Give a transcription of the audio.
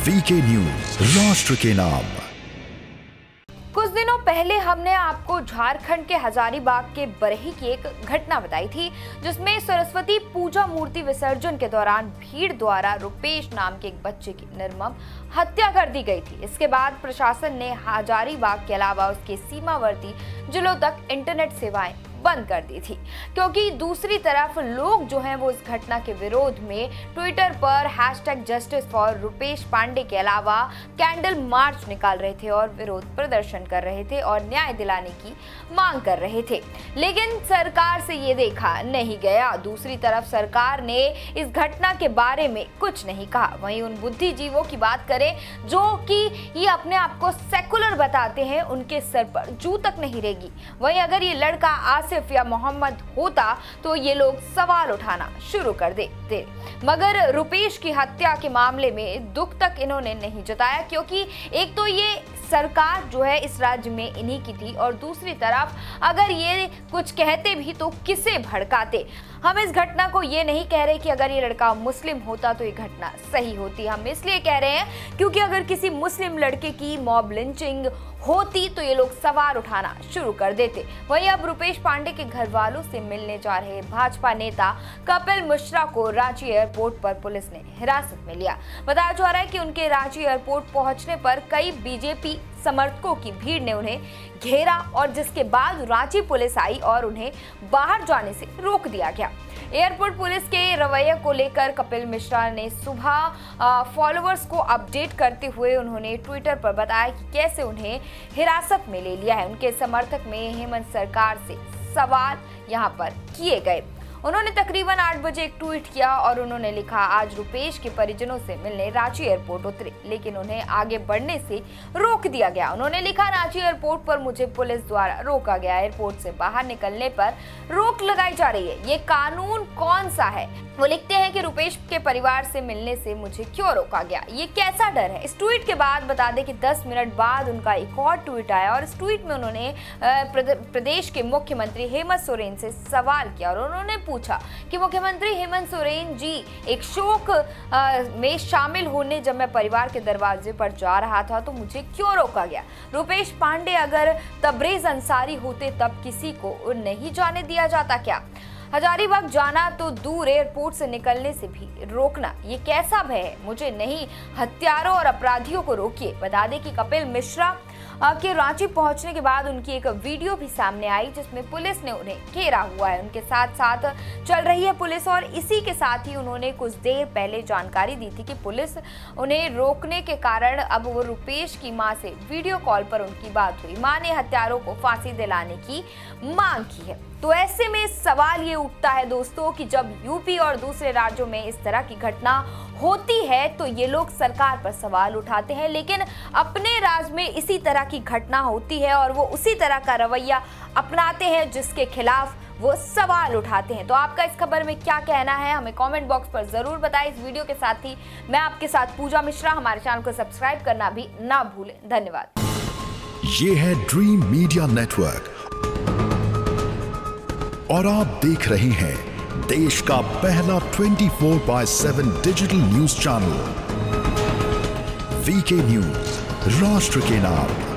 VK news, राष्ट्र के नाम। कुछ दिनों पहले हमने आपको झारखंड के हजारीबाग के बरही की एक घटना बताई थी, जिसमें सरस्वती पूजा मूर्ति विसर्जन के दौरान भीड़ द्वारा रुपेश नाम के एक बच्चे की निर्मम हत्या कर दी गई थी। इसके बाद प्रशासन ने हजारीबाग के अलावा उसके सीमावर्ती जिलों तक इंटरनेट सेवाएं बंद कर दी थी, क्योंकि दूसरी तरफ लोग जो हैं वो इस घटना के विरोध में ट्विटर पर #जस्टिस फॉर रुपेश पांडे के अलावा कैंडल मार्च निकाल रहे थे और विरोध प्रदर्शन कर रहे थे और न्याय दिलाने की मांग कर रहे थे। लेकिन सरकार से ये देखा नहीं गया। दूसरी तरफ सरकार ने इस घटना के बारे में कुछ नहीं कहा। वहीं उन बुद्धिजीवों की बात करें जो कि ये अपने आप को सेकुलर बताते हैं, उनके सर पर जू तक नहीं रहेगी। वहीं अगर ये लड़का आसिफ या मोहम्मद होता तो ये लोग सवाल उठाना शुरू कर देते, मगर रुपेश की हत्या के मामले में दुख तक इन्होंने नहीं जताया, क्योंकि एक तो ये सरकार जो है इस राज्य में इन्हीं की थी और दूसरी तरफ अगर ये कुछ कहते भी तो किसे भड़काते। हम इस घटना को ये नहीं कह रहे कि अगर ये लड़का मुस्लिम होता तो ये घटना सही होती। हम इसलिए कह रहे हैं क्योंकि अगर किसी मुस्लिम लड़के की मॉब लिंचिंग होती तो ये लोग सवाल उठाना शुरू कर देते। वहीं अब रुपेश पांडे के घर वालों से मिलने जा रहे भाजपा नेता कपिल मिश्रा को रांची एयरपोर्ट पर पुलिस ने हिरासत में लिया। बताया जा रहा है कि उनके रांची एयरपोर्ट पहुंचने पर कई बीजेपी समर्थकों की भीड़ ने उन्हें घेरा और जिसके बाद रांची पुलिस आई और उन्हें बाहर जाने से रोक दिया गया। एयरपोर्ट पुलिस के रवैये को लेकर कपिल मिश्रा ने सुबह फॉलोअर्स को अपडेट करते हुए उन्होंने ट्विटर पर बताया कि कैसे उन्हें हिरासत में ले लिया है। उनके समर्थक में हेमंत सरकार से सवाल यहां पर किए गए। उन्होंने तकरीबन 8 बजे एक ट्वीट किया और उन्होंने लिखा, आज रुपेश के परिजनों से मिलने रांची एयरपोर्ट उतरे, लेकिन उन्हें आगे बढ़ने से रोक दिया गया। उन्होंने लिखा, रांची एयरपोर्ट पर मुझे पुलिस द्वारा रोका गया। एयरपोर्ट से बाहर निकलने पर रोक लगाई जा रही है। ये कानून कौन सा है? वो लिखते हैं कि रुपेश के परिवार से मिलने से मुझे क्यों रोका गया? ये कैसा डर है? इस ट्वीट के बाद बता दें कि 10 मिनट बाद उनका एक और ट्वीट आया और इस ट्वीट में उन्होंने प्रदेश के मुख्यमंत्री हेमंत सोरेन से सवाल किया और उन्होंने पूछा कि मुख्यमंत्री हेमंत सोरेन जी, एक शोक में शामिल होने जब मैं परिवार के दरवाजे पर जा रहा था तो मुझे क्यों रोका गया? रुपेश पांडे अगर तबरेज अंसारी होते तब किसी को नहीं जाने दिया जाता क्या? हजारीबाग जाना तो दूर, एयरपोर्ट से निकलने से भी रोकना, ये कैसा भय है? मुझे नहीं, हत्यारों और अपराधियों को रोकिए। बता दें कि कपिल मिश्रा के रांची पहुंचने के बाद उनकी एक वीडियो भी सामने आई जिसमें पुलिस ने उन्हें घेरा हुआ है। उनके साथ साथ चल रही है पुलिस और इसी के साथ ही उन्होंने कुछ देर पहले जानकारी दी थी कि पुलिस उन्हें रोकने के कारण अब वो रुपेश की मां से वीडियो कॉल पर उनकी बात हुई। मां ने हत्यारों को फांसी दिलाने की मांग की है। तो ऐसे में सवाल ये उठता है दोस्तों कि जब यूपी और दूसरे राज्यों में इस तरह की घटना होती है तो ये लोग सरकार पर सवाल उठाते हैं, लेकिन अपने राज्य में इसी तरह की घटना होती है और वो उसी तरह का रवैया अपनाते हैं जिसके खिलाफ वो सवाल उठाते हैं। तो आपका इस खबर में क्या कहना है, हमें कमेंट बॉक्स पर जरूर बताएं। इस वीडियो के साथ ही मैं आपके साथ पूजा मिश्रा। हमारे चैनल को सब्सक्राइब करना भी ना भूलें। धन्यवाद। ये है ड्रीम मीडिया नेटवर्क और आप देख रहे हैं देश का पहला 24/7 digital news channel VK news, राष्ट्र के नाम।